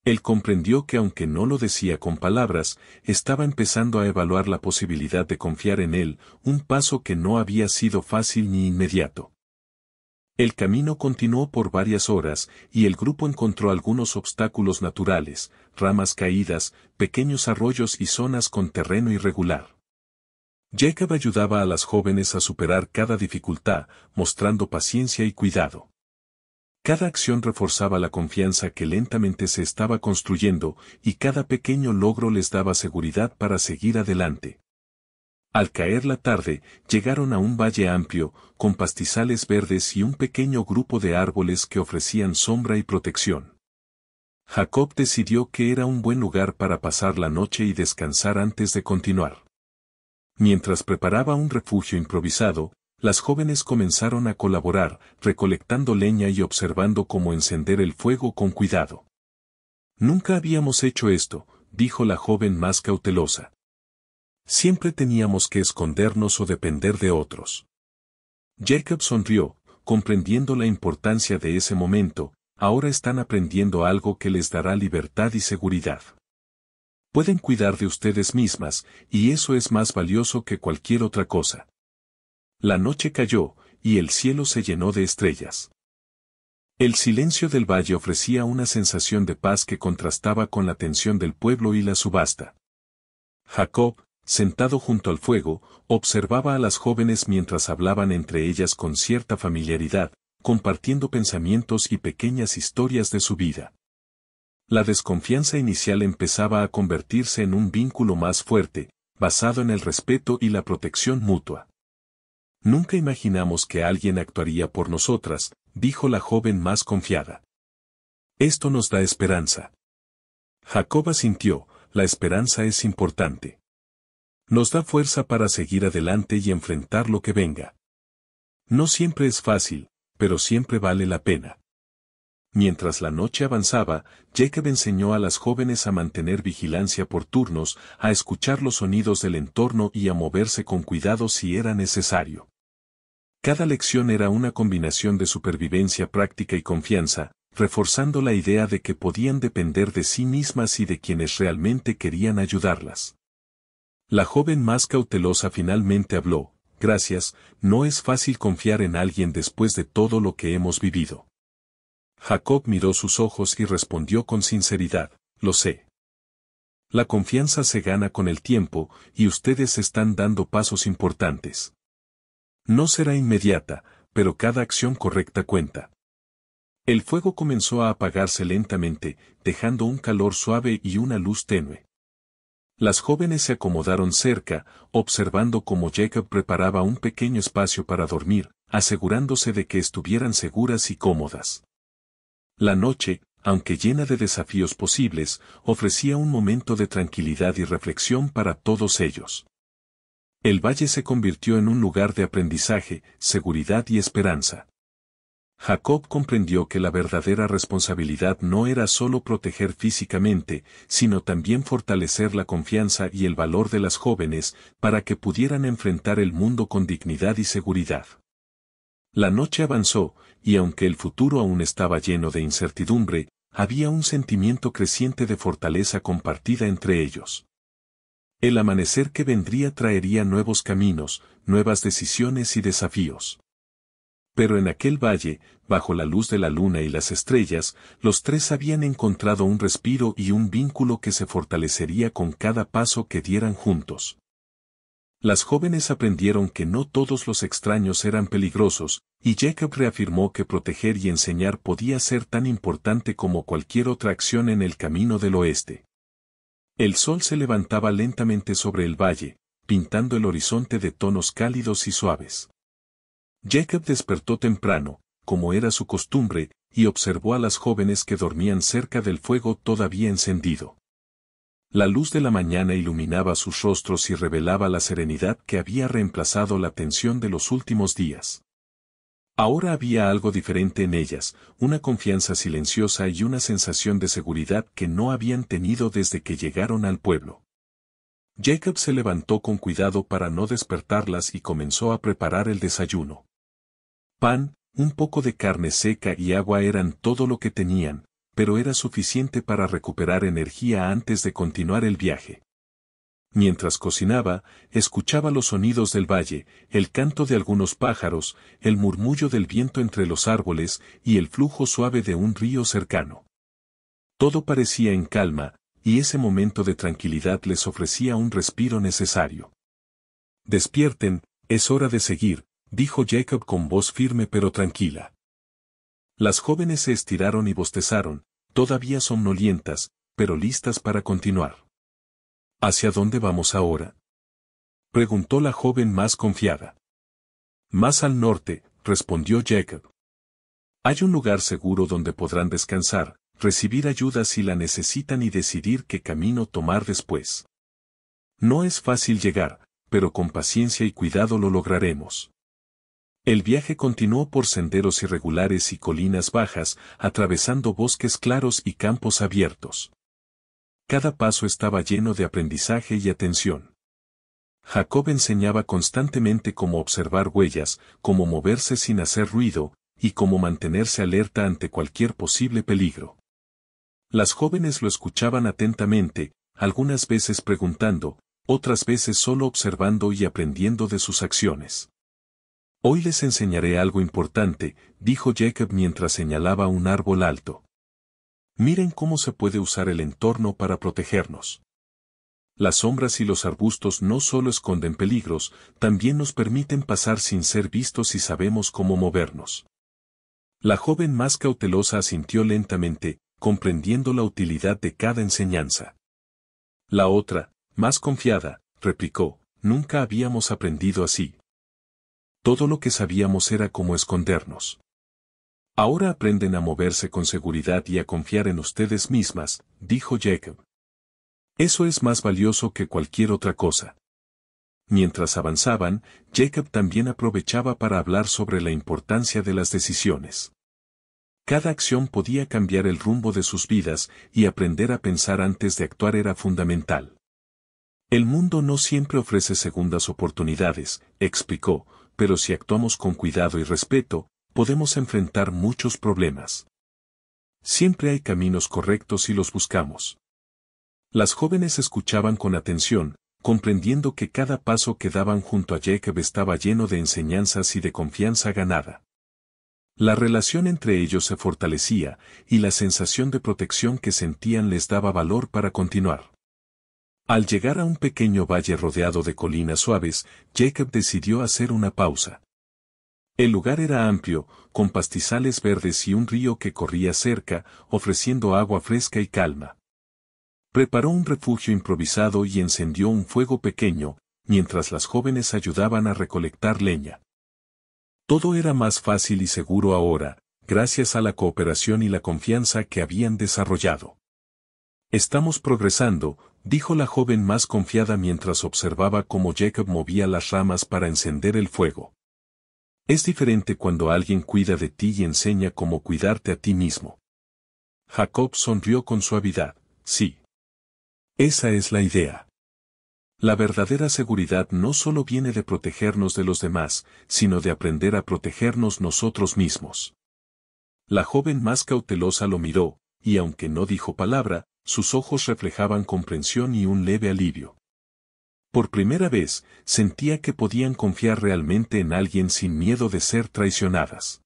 S1: Él comprendió que aunque no lo decía con palabras, estaba empezando a evaluar la posibilidad de confiar en él, un paso que no había sido fácil ni inmediato. El camino continuó por varias horas, y el grupo encontró algunos obstáculos naturales, ramas caídas, pequeños arroyos y zonas con terreno irregular. Jacob ayudaba a las jóvenes a superar cada dificultad, mostrando paciencia y cuidado. Cada acción reforzaba la confianza que lentamente se estaba construyendo, y cada pequeño logro les daba seguridad para seguir adelante. Al caer la tarde, llegaron a un valle amplio, con pastizales verdes y un pequeño grupo de árboles que ofrecían sombra y protección. Jacob decidió que era un buen lugar para pasar la noche y descansar antes de continuar. Mientras preparaba un refugio improvisado, las jóvenes comenzaron a colaborar, recolectando leña y observando cómo encender el fuego con cuidado. Nunca habíamos hecho esto, dijo la joven más cautelosa. Siempre teníamos que escondernos o depender de otros. Jacob sonrió, comprendiendo la importancia de ese momento, ahora están aprendiendo algo que les dará libertad y seguridad. Pueden cuidar de ustedes mismas, y eso es más valioso que cualquier otra cosa. La noche cayó, y el cielo se llenó de estrellas. El silencio del valle ofrecía una sensación de paz que contrastaba con la tensión del pueblo y la subasta. Jacob, sentado junto al fuego, observaba a las jóvenes mientras hablaban entre ellas con cierta familiaridad, compartiendo pensamientos y pequeñas historias de su vida. La desconfianza inicial empezaba a convertirse en un vínculo más fuerte, basado en el respeto y la protección mutua. Nunca imaginamos que alguien actuaría por nosotras, dijo la joven más confiada. Esto nos da esperanza. Jacob asintió, la esperanza es importante. Nos da fuerza para seguir adelante y enfrentar lo que venga. No siempre es fácil, pero siempre vale la pena. Mientras la noche avanzaba, Jacob enseñó a las jóvenes a mantener vigilancia por turnos, a escuchar los sonidos del entorno y a moverse con cuidado si era necesario. Cada lección era una combinación de supervivencia práctica y confianza, reforzando la idea de que podían depender de sí mismas y de quienes realmente querían ayudarlas. La joven más cautelosa finalmente habló, gracias, no es fácil confiar en alguien después de todo lo que hemos vivido. Jacob miró sus ojos y respondió con sinceridad, lo sé. La confianza se gana con el tiempo, y ustedes están dando pasos importantes. No será inmediata, pero cada acción correcta cuenta. El fuego comenzó a apagarse lentamente, dejando un calor suave y una luz tenue. Las jóvenes se acomodaron cerca, observando cómo Jacob preparaba un pequeño espacio para dormir, asegurándose de que estuvieran seguras y cómodas. La noche, aunque llena de desafíos posibles, ofrecía un momento de tranquilidad y reflexión para todos ellos. El valle se convirtió en un lugar de aprendizaje, seguridad y esperanza. Jacob comprendió que la verdadera responsabilidad no era solo proteger físicamente, sino también fortalecer la confianza y el valor de las jóvenes, para que pudieran enfrentar el mundo con dignidad y seguridad. La noche avanzó, y aunque el futuro aún estaba lleno de incertidumbre, había un sentimiento creciente de fortaleza compartida entre ellos. El amanecer que vendría traería nuevos caminos, nuevas decisiones y desafíos. Pero en aquel valle, bajo la luz de la luna y las estrellas, los tres habían encontrado un respiro y un vínculo que se fortalecería con cada paso que dieran juntos. Las jóvenes aprendieron que no todos los extraños eran peligrosos, y Jacob reafirmó que proteger y enseñar podía ser tan importante como cualquier otra acción en el camino del oeste. El sol se levantaba lentamente sobre el valle, pintando el horizonte de tonos cálidos y suaves. Jacob despertó temprano, como era su costumbre, y observó a las jóvenes que dormían cerca del fuego todavía encendido. La luz de la mañana iluminaba sus rostros y revelaba la serenidad que había reemplazado la tensión de los últimos días. Ahora había algo diferente en ellas, una confianza silenciosa y una sensación de seguridad que no habían tenido desde que llegaron al pueblo. Jacob se levantó con cuidado para no despertarlas y comenzó a preparar el desayuno. Pan, un poco de carne seca y agua eran todo lo que tenían, pero era suficiente para recuperar energía antes de continuar el viaje. Mientras cocinaba, escuchaba los sonidos del valle, el canto de algunos pájaros, el murmullo del viento entre los árboles y el flujo suave de un río cercano. Todo parecía en calma, y ese momento de tranquilidad les ofrecía un respiro necesario. «Despierten, es hora de seguir», dijo Jacob con voz firme pero tranquila. Las jóvenes se estiraron y bostezaron, todavía somnolientas, pero listas para continuar. «¿Hacia dónde vamos ahora?», preguntó la joven más confiada. «Más al norte», respondió Jacob. «Hay un lugar seguro donde podrán descansar, recibir ayuda si la necesitan y decidir qué camino tomar después. No es fácil llegar, pero con paciencia y cuidado lo lograremos». El viaje continuó por senderos irregulares y colinas bajas, atravesando bosques claros y campos abiertos. Cada paso estaba lleno de aprendizaje y atención. Jacob enseñaba constantemente cómo observar huellas, cómo moverse sin hacer ruido, y cómo mantenerse alerta ante cualquier posible peligro. Las jóvenes lo escuchaban atentamente, algunas veces preguntando, otras veces solo observando y aprendiendo de sus acciones. «Hoy les enseñaré algo importante», dijo Jacob mientras señalaba un árbol alto. «Miren cómo se puede usar el entorno para protegernos. Las sombras y los arbustos no solo esconden peligros, también nos permiten pasar sin ser vistos si sabemos cómo movernos». La joven más cautelosa asintió lentamente, comprendiendo la utilidad de cada enseñanza. La otra, más confiada, replicó, «Nunca habíamos aprendido así. Todo lo que sabíamos era cómo escondernos. Ahora aprenden a moverse con seguridad y a confiar en ustedes mismas», dijo Jacob. «Eso es más valioso que cualquier otra cosa». Mientras avanzaban, Jacob también aprovechaba para hablar sobre la importancia de las decisiones. Cada acción podía cambiar el rumbo de sus vidas, y aprender a pensar antes de actuar era fundamental. «El mundo no siempre ofrece segundas oportunidades», explicó, «pero si actuamos con cuidado y respeto, podemos enfrentar muchos problemas. Siempre hay caminos correctos si los buscamos». Las jóvenes escuchaban con atención, comprendiendo que cada paso que daban junto a Jacob estaba lleno de enseñanzas y de confianza ganada. La relación entre ellos se fortalecía, y la sensación de protección que sentían les daba valor para continuar. Al llegar a un pequeño valle rodeado de colinas suaves, Jacob decidió hacer una pausa. El lugar era amplio, con pastizales verdes y un río que corría cerca, ofreciendo agua fresca y calma. Preparó un refugio improvisado y encendió un fuego pequeño, mientras las jóvenes ayudaban a recolectar leña. Todo era más fácil y seguro ahora, gracias a la cooperación y la confianza que habían desarrollado. «Estamos progresando», dijo la joven más confiada mientras observaba cómo Jacob movía las ramas para encender el fuego. «Es diferente cuando alguien cuida de ti y enseña cómo cuidarte a ti mismo». Jacob sonrió con suavidad. «Sí. Esa es la idea». La verdadera seguridad no solo viene de protegernos de los demás, sino de aprender a protegernos nosotros mismos. La joven más cautelosa lo miró, y aunque no dijo palabra, sus ojos reflejaban comprensión y un leve alivio. Por primera vez, sentía que podían confiar realmente en alguien sin miedo de ser traicionadas.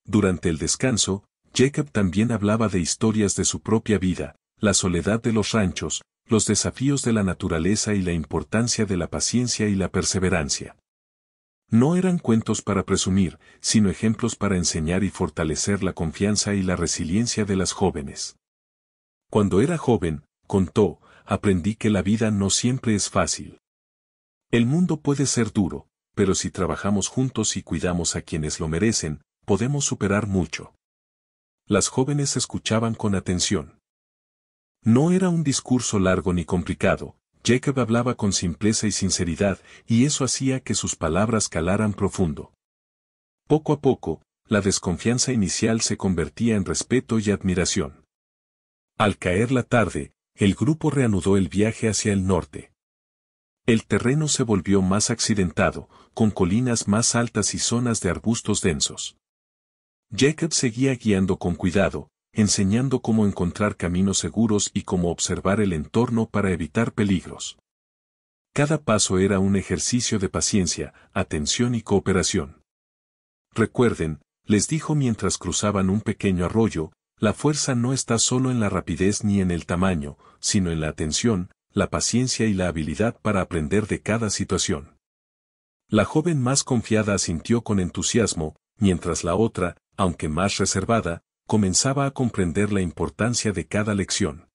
S1: Durante el descanso, Jacob también hablaba de historias de su propia vida, la soledad de los ranchos, los desafíos de la naturaleza y la importancia de la paciencia y la perseverancia. No eran cuentos para presumir, sino ejemplos para enseñar y fortalecer la confianza y la resiliencia de las jóvenes. Cuando era joven, contó, aprendí que la vida no siempre es fácil. El mundo puede ser duro, pero si trabajamos juntos y cuidamos a quienes lo merecen, podemos superar mucho. Las jóvenes escuchaban con atención. No era un discurso largo ni complicado, Jacob hablaba con simpleza y sinceridad, y eso hacía que sus palabras calaran profundo. Poco a poco, la desconfianza inicial se convertía en respeto y admiración. Al caer la tarde, el grupo reanudó el viaje hacia el norte. El terreno se volvió más accidentado, con colinas más altas y zonas de arbustos densos. Jacob seguía guiando con cuidado, enseñando cómo encontrar caminos seguros y cómo observar el entorno para evitar peligros. Cada paso era un ejercicio de paciencia, atención y cooperación. Recuerden, les dijo mientras cruzaban un pequeño arroyo, la fuerza no está solo en la rapidez ni en el tamaño, sino en la atención, la paciencia y la habilidad para aprender de cada situación. La joven más confiada asintió con entusiasmo, mientras la otra, aunque más reservada, comenzaba a comprender la importancia de cada lección.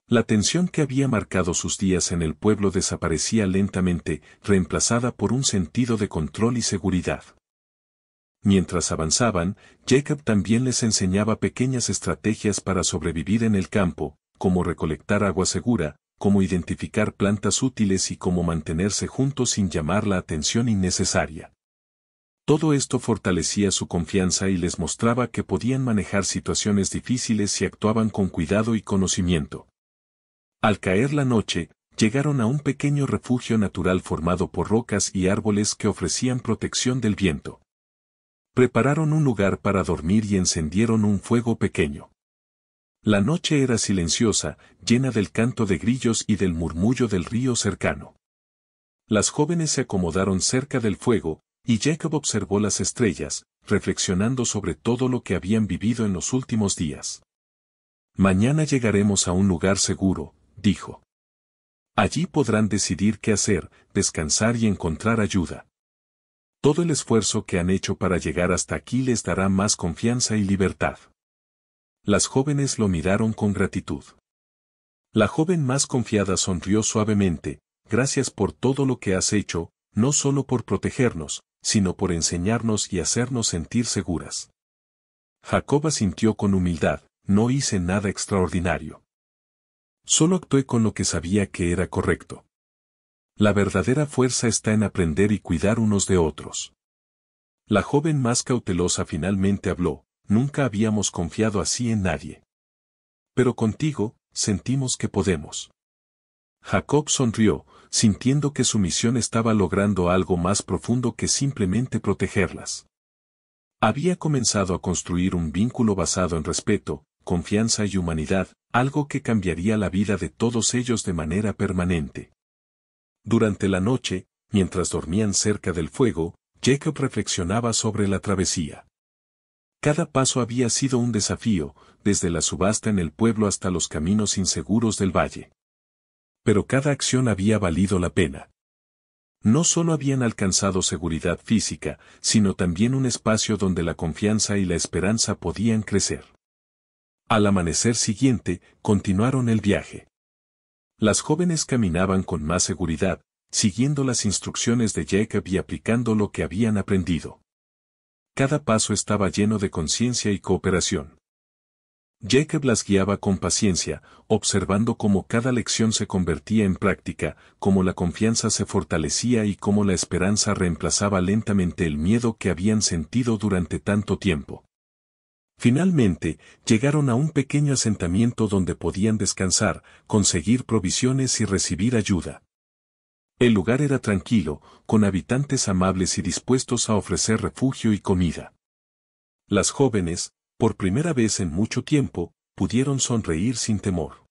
S1: La tensión que había marcado sus días en el pueblo desaparecía lentamente, reemplazada por un sentido de control y seguridad. Mientras avanzaban, Jacob también les enseñaba pequeñas estrategias para sobrevivir en el campo, cómo recolectar agua segura, cómo identificar plantas útiles y cómo mantenerse juntos sin llamar la atención innecesaria. Todo esto fortalecía su confianza y les mostraba que podían manejar situaciones difíciles si actuaban con cuidado y conocimiento. Al caer la noche, llegaron a un pequeño refugio natural formado por rocas y árboles que ofrecían protección del viento. Prepararon un lugar para dormir y encendieron un fuego pequeño. La noche era silenciosa, llena del canto de grillos y del murmullo del río cercano. Las jóvenes se acomodaron cerca del fuego, y Jacob observó las estrellas, reflexionando sobre todo lo que habían vivido en los últimos días. Mañana llegaremos a un lugar seguro, dijo. Allí podrán decidir qué hacer, descansar y encontrar ayuda. Todo el esfuerzo que han hecho para llegar hasta aquí les dará más confianza y libertad. Las jóvenes lo miraron con gratitud. La joven más confiada sonrió suavemente, gracias por todo lo que has hecho, no solo por protegernos, sino por enseñarnos y hacernos sentir seguras. Jacob asintió con humildad, no hice nada extraordinario. Solo actué con lo que sabía que era correcto. La verdadera fuerza está en aprender y cuidar unos de otros. La joven más cautelosa finalmente habló, nunca habíamos confiado así en nadie. Pero contigo, sentimos que podemos. Jacob sonrió, sintiendo que su misión estaba logrando algo más profundo que simplemente protegerlas. Había comenzado a construir un vínculo basado en respeto, confianza y humanidad, algo que cambiaría la vida de todos ellos de manera permanente. Durante la noche, mientras dormían cerca del fuego, Jacob reflexionaba sobre la travesía. Cada paso había sido un desafío, desde la subasta en el pueblo hasta los caminos inseguros del valle. Pero cada acción había valido la pena. No solo habían alcanzado seguridad física, sino también un espacio donde la confianza y la esperanza podían crecer. Al amanecer siguiente, continuaron el viaje. Las jóvenes caminaban con más seguridad, siguiendo las instrucciones de Jacob y aplicando lo que habían aprendido. Cada paso estaba lleno de conciencia y cooperación. Jacob las guiaba con paciencia, observando cómo cada lección se convertía en práctica, cómo la confianza se fortalecía y cómo la esperanza reemplazaba lentamente el miedo que habían sentido durante tanto tiempo. Finalmente, llegaron a un pequeño asentamiento donde podían descansar, conseguir provisiones y recibir ayuda. El lugar era tranquilo, con habitantes amables y dispuestos a ofrecer refugio y comida. Las jóvenes, por primera vez en mucho tiempo, pudieron sonreír sin temor.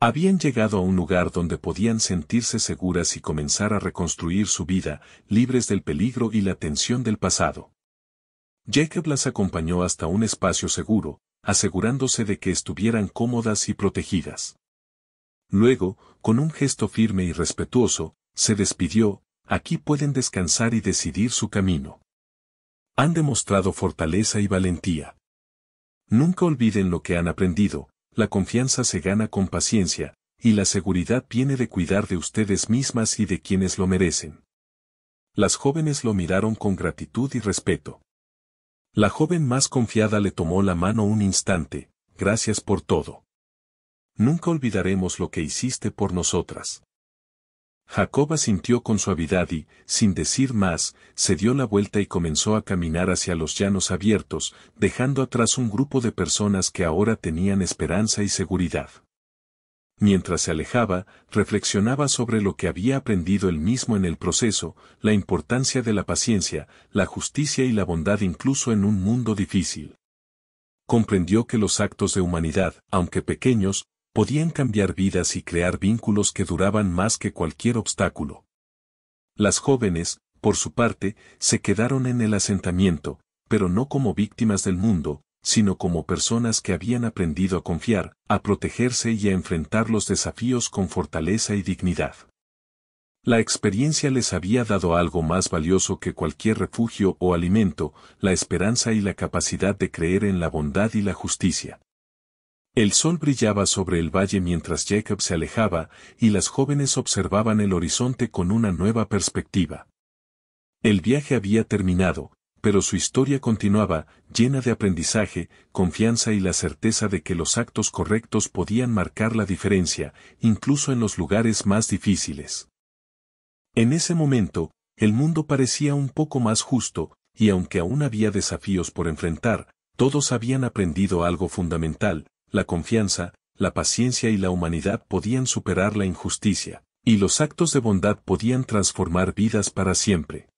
S1: Habían llegado a un lugar donde podían sentirse seguras y comenzar a reconstruir su vida, libres del peligro y la tensión del pasado. Jacob las acompañó hasta un espacio seguro, asegurándose de que estuvieran cómodas y protegidas. Luego, con un gesto firme y respetuoso, se despidió: aquí pueden descansar y decidir su camino. Han demostrado fortaleza y valentía. Nunca olviden lo que han aprendido: la confianza se gana con paciencia, y la seguridad viene de cuidar de ustedes mismas y de quienes lo merecen. Las jóvenes lo miraron con gratitud y respeto. La joven más confiada le tomó la mano un instante: gracias por todo. Nunca olvidaremos lo que hiciste por nosotras. Jacob asintió con suavidad y, sin decir más, se dio la vuelta y comenzó a caminar hacia los llanos abiertos, dejando atrás un grupo de personas que ahora tenían esperanza y seguridad. Mientras se alejaba, reflexionaba sobre lo que había aprendido él mismo en el proceso, la importancia de la paciencia, la justicia y la bondad incluso en un mundo difícil. Comprendió que los actos de humanidad, aunque pequeños, podían cambiar vidas y crear vínculos que duraban más que cualquier obstáculo. Las jóvenes, por su parte, se quedaron en el asentamiento, pero no como víctimas del mundo, sino como personas que habían aprendido a confiar, a protegerse y a enfrentar los desafíos con fortaleza y dignidad. La experiencia les había dado algo más valioso que cualquier refugio o alimento: la esperanza y la capacidad de creer en la bondad y la justicia. El sol brillaba sobre el valle mientras Jacob se alejaba, y las jóvenes observaban el horizonte con una nueva perspectiva. El viaje había terminado, pero su historia continuaba, llena de aprendizaje, confianza y la certeza de que los actos correctos podían marcar la diferencia, incluso en los lugares más difíciles. En ese momento, el mundo parecía un poco más justo, y aunque aún había desafíos por enfrentar, todos habían aprendido algo fundamental: la confianza, la paciencia y la humanidad podían superar la injusticia, y los actos de bondad podían transformar vidas para siempre.